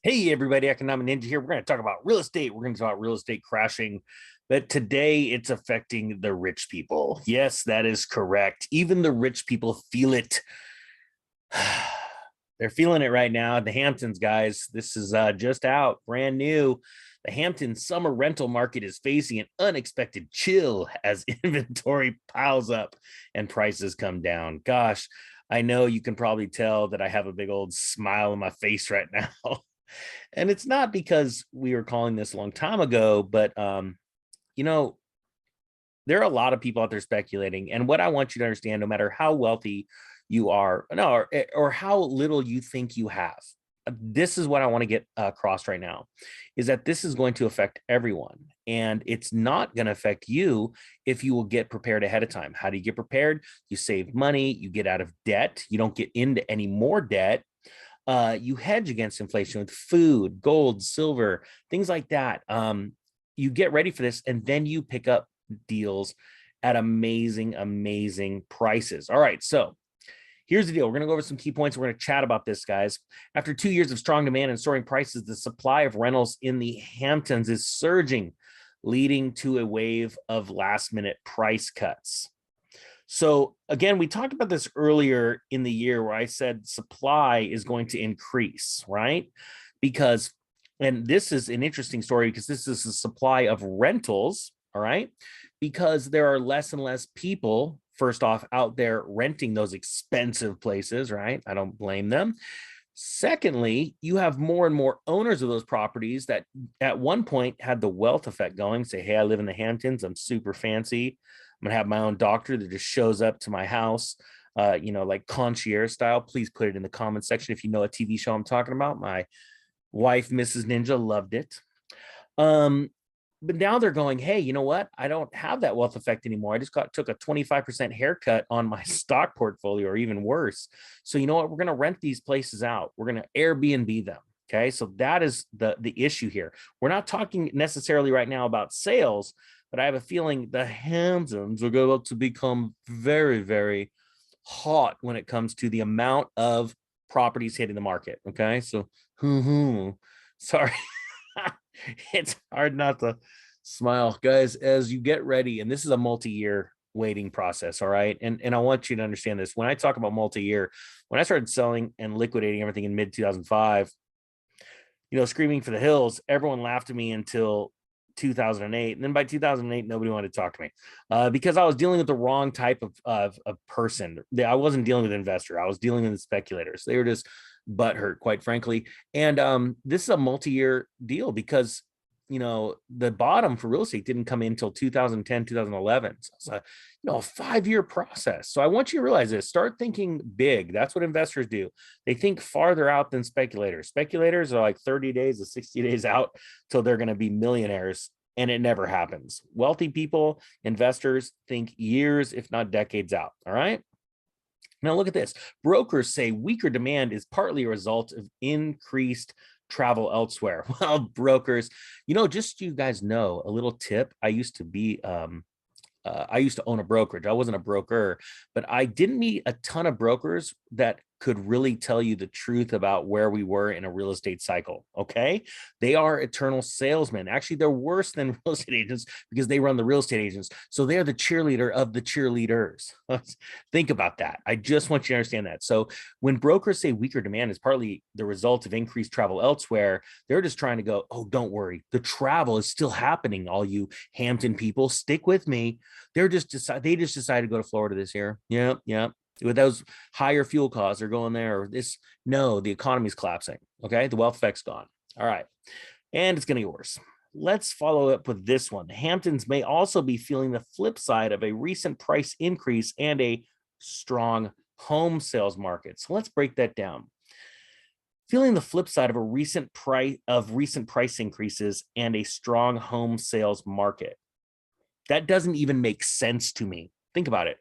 Hey, everybody, Economic Ninja here. We're going to talk about real estate. We're going to talk about real estate crashing, but today it's affecting the rich people. Yes, that is correct. Even the rich people feel it. They're feeling it right now. The Hamptons, guys, this is just out, brand new. The Hamptons summer rental market is facing an unexpected chill as inventory piles up and prices come down. Gosh, I know you can probably tell that I have a big old smile on my face right now. And it's not because we were calling this a long time ago, but you know, there are a lot of people out there speculating. And what I want you to understand, no matter how wealthy you are, no, or how little you think you have, this is what I want to get across right now, is that this is going to affect everyone. And it's not going to affect you if you will get prepared ahead of time. How do you get prepared? You save money, you get out of debt, you don't get into any more debt. You hedge against inflation with food, gold, silver, things like that. You get ready for this, and then you pick up deals at amazing, amazing prices. All right, so here's the deal. We're going to go over some key points. We're going to chat about this, guys. After 2 years of strong demand and soaring prices, the supply of rentals in the Hamptons is surging, leading to a wave of last-minute price cuts. So again, we talked about this earlier in the year where I said supply is going to increase, right? Because, and this is an interesting story because this is a supply of rentals, all right? Because there are less and less people, first off, out there renting those expensive places, right? I don't blame them. Secondly, you have more and more owners of those properties that at one point had the wealth effect going, say, hey, I live in the Hamptons, I'm super fancy. I'm gonna have my own doctor that just shows up to my house, like concierge style. Please put it in the comment section if you know a TV show I'm talking about. My wife, Mrs. Ninja, loved it. But now they're going, hey, you know what? I don't have that wealth effect anymore. I just took a 25% haircut on my stock portfolio, or even worse. So you know what? We're going to rent these places out. We're going to Airbnb them. Okay. So that is the issue here. We're not talking necessarily right now about sales, but I have a feeling the Hamptons are going to become very, very hot when it comes to the amount of properties hitting the market. Okay. So, sorry. It's hard not to smile, guys, as you get ready. And this is a multi-year waiting process. All right. And I want you to understand this. When I talk about multi-year, when I started selling and liquidating everything in mid 2005, screaming for the hills, everyone laughed at me until 2008. And then by 2008, nobody wanted to talk to me because I was dealing with the wrong type of person. I wasn't dealing with an investor. I was dealing with speculators. They were just butthurt, quite frankly. And this is a multi-year deal because the bottom for real estate didn't come in until 2010, 2011. So it's a 5-year process. So I want you to realize this. Start thinking big. That's what investors do. They think farther out than speculators. Speculators are like 30 days to 60 days out till they're going to be millionaires, and it never happens. Wealthy people, investors, think years, if not decades out. All right. Now look at this. Brokers say weaker demand is partly a result of increased travel elsewhere. Well, brokers, just so you guys know, a little tip. I used to own a brokerage. I wasn't a broker, but I didn't meet a ton of brokers that could really tell you the truth about where we were in a real estate cycle. Okay. They are eternal salesmen. Actually, they're worse than real estate agents because they run the real estate agents. So they're the cheerleader of the cheerleaders. Think about that. I just want you to understand that. So when brokers say weaker demand is partly the result of increased travel elsewhere, they're just trying to go, oh, don't worry. The travel is still happening. All you Hampton people, stick with me. They just decided to go to Florida this year. Yeah. With those higher fuel costs, they're going there. Or the economy's collapsing. Okay, the wealth effect's gone. All right, and it's going to get worse. Let's follow up with this one. The Hamptons may also be feeling the flip side of a recent price increase and a strong home sales market. So let's break that down. Feeling the flip side of recent price increases and a strong home sales market. That doesn't even make sense to me. Think about it.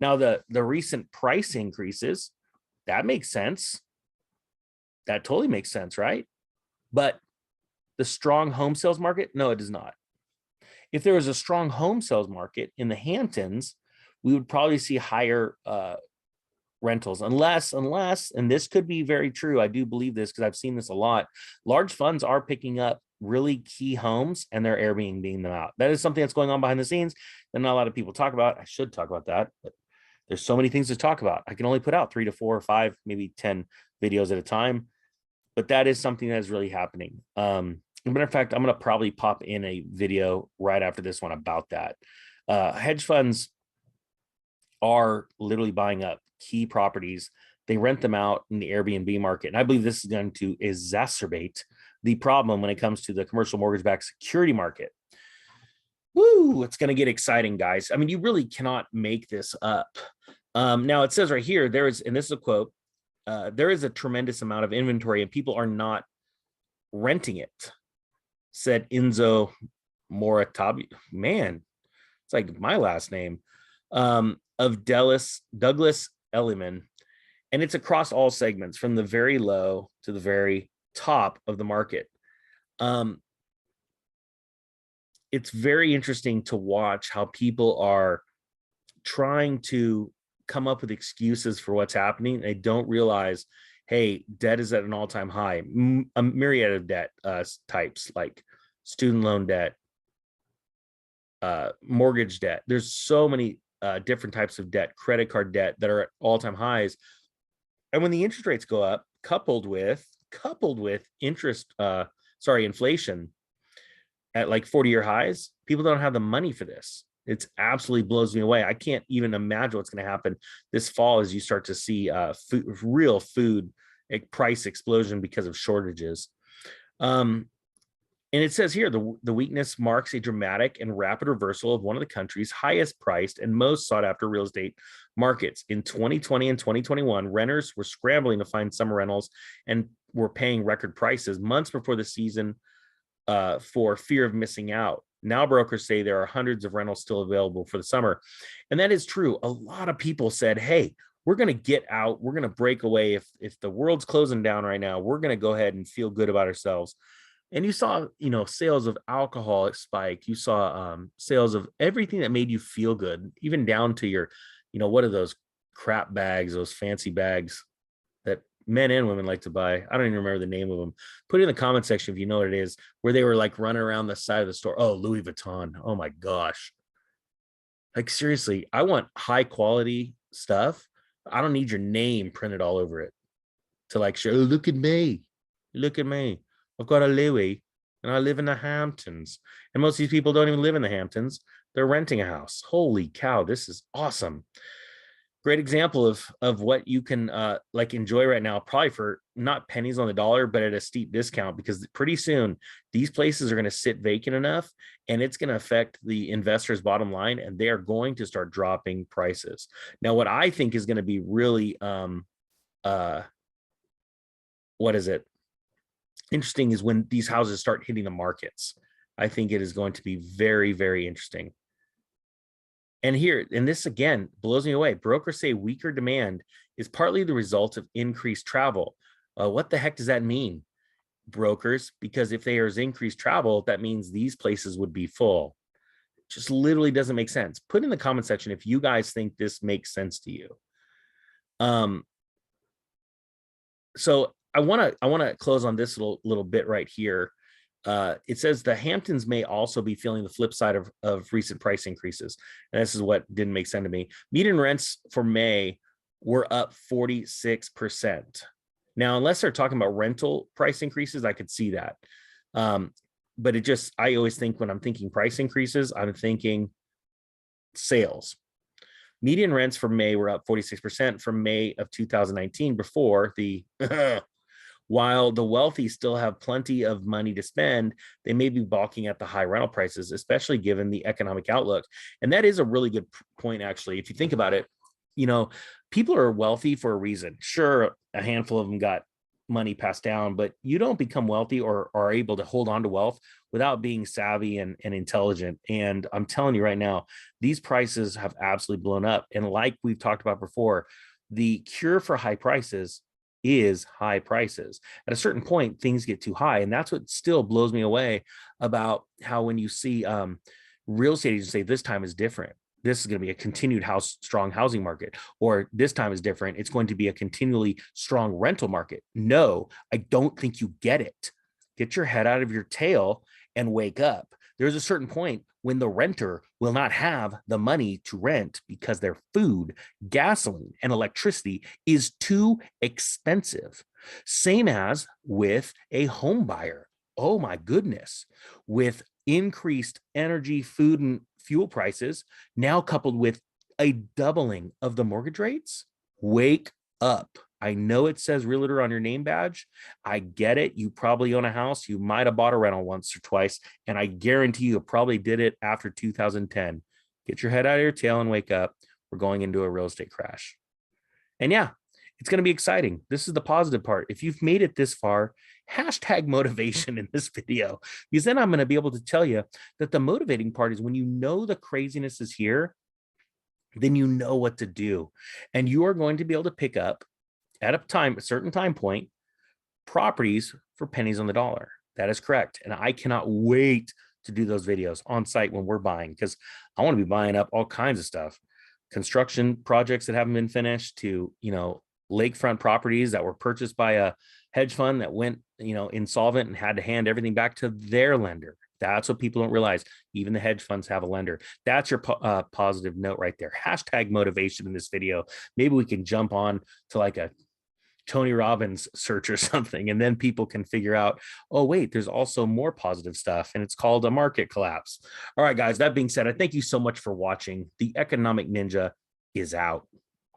Now, the recent price increases, that makes sense. That totally makes sense, right? But the strong home sales market, no, it does not. If there was a strong home sales market in the Hamptons, we would probably see higher rentals, unless, and this could be very true. I do believe this because I've seen this a lot. Large funds are picking up really key homes and they're Airbnb them out. That is something that's going on behind the scenes that not a lot of people talk about. I should talk about that, but there's so many things to talk about. I can only put out 3 to 4 or 5, maybe 10 videos at a time, but that is something that is really happening. As a matter of fact, I'm going to probably pop in a video right after this one about that. Hedge funds are literally buying up key properties. They rent them out in the Airbnb market. And I believe this is going to exacerbate the problem when it comes to the commercial mortgage-backed security market. Woo, it's going to get exciting, guys. I mean, you really cannot make this up. Now it says right here, there is, and this is a quote, there is a tremendous amount of inventory and people are not renting it, said Enzo Moratabi. Man, it's like my last name, of Douglas Elliman. And it's across all segments from the very low to the very top of the market. It's very interesting to watch how people are trying to come up with excuses for what's happening. They don't realize, hey, debt is at an all-time high. A myriad of debt types like student loan debt, mortgage debt. There's so many different types of debt, credit card debt that are at all-time highs. And when the interest rates go up, coupled with inflation at like 40-year highs, people don't have the money for this. It's absolutely blows me away. I can't even imagine what's going to happen this fall as you start to see real food price explosion because of shortages. And it says here, the weakness marks a dramatic and rapid reversal of one of the country's highest priced and most sought after real estate markets. In 2020 and 2021, renters were scrambling to find summer rentals and were paying record prices months before the season for fear of missing out. Now brokers say there are hundreds of rentals still available for the summer. And that is true. A lot of people said, hey, we're going to get out. We're going to break away. If the world's closing down right now, we're going to go ahead and feel good about ourselves. And you saw, sales of alcohol spike. You saw sales of everything that made you feel good, even down to your, what are those crap bags, those fancy bags that men and women like to buy. I don't even remember the name of them. Put it in the comment section if you know what it is, where they were like running around the side of the store. Oh, Louis Vuitton. Oh my gosh. Like seriously, I want high quality stuff. I don't need your name printed all over it to like show, look at me. Look at me. I've got a Louis and I live in the Hamptons. And most of these people don't even live in the Hamptons. They're renting a house. Holy cow, this is awesome. Great example of what you can enjoy right now, probably for not pennies on the dollar, but at a steep discount, because pretty soon these places are going to sit vacant enough and it's going to affect the investor's bottom line and they are going to start dropping prices. Now, what I think is going to be really, interesting is when these houses start hitting the markets. I think it is going to be very, very interesting. And this again blows me away. Brokers say weaker demand is partly the result of increased travel. What the heck does that mean, brokers? Because if there's increased travel, that means these places would be full. It just literally doesn't make sense. Put in the comment section if you guys think this makes sense to you. So I want to close on this little bit right here. It says the Hamptons may also be feeling the flip side of recent price increases. And this is what didn't make sense to me. Median rents for May were up 46%. Now, unless they're talking about rental price increases, I could see that. But I always think when I'm thinking price increases, I'm thinking sales. Median rents for May were up 46% from May of 2019 before the while the wealthy still have plenty of money to spend, they may be balking at the high rental prices, especially given the economic outlook. And that is a really good point, actually. If you think about it, people are wealthy for a reason. Sure, a handful of them got money passed down, but you don't become wealthy or are able to hold on to wealth without being savvy and intelligent. And I'm telling you right now, these prices have absolutely blown up. And like we've talked about before, the cure for high prices is high prices. At a certain point, things get too high. And that's what still blows me away about how when you see real estate agents say this time is different. this is going to be a continued strong housing market, or this time is different. It's going to be a continually strong rental market. No, I don't think you get it. Get your head out of your tail and wake up. There's a certain point when the renter will not have the money to rent because their food, gasoline, and electricity is too expensive. Same as with a home buyer. Oh my goodness. With increased energy, food, and fuel prices, now coupled with a doubling of the mortgage rates, wake up. I know it says realtor on your name badge. I get it. You probably own a house. You might have bought a rental once or twice. And I guarantee you probably did it after 2010. Get your head out of your tail and wake up. We're going into a real estate crash. And yeah, it's going to be exciting. This is the positive part. If you've made it this far, hashtag motivation in this video, because then I'm going to be able to tell you that the motivating part is when you know the craziness is here, then you know what to do. And you are going to be able to pick up at a certain time point, properties for pennies on the dollar. That is correct. And I cannot wait to do those videos on site when we're buying, because I want to be buying up all kinds of stuff. Construction projects that haven't been finished to, lakefront properties that were purchased by a hedge fund that went, insolvent and had to hand everything back to their lender. That's what people don't realize. Even the hedge funds have a lender. That's your positive note right there. Hashtag motivation in this video. Maybe we can jump on to like a Tony Robbins search or something, and then people can figure out, oh, wait, there's also more positive stuff, and it's called a market collapse. All right, guys, that being said, I thank you so much for watching. The Economic Ninja is out.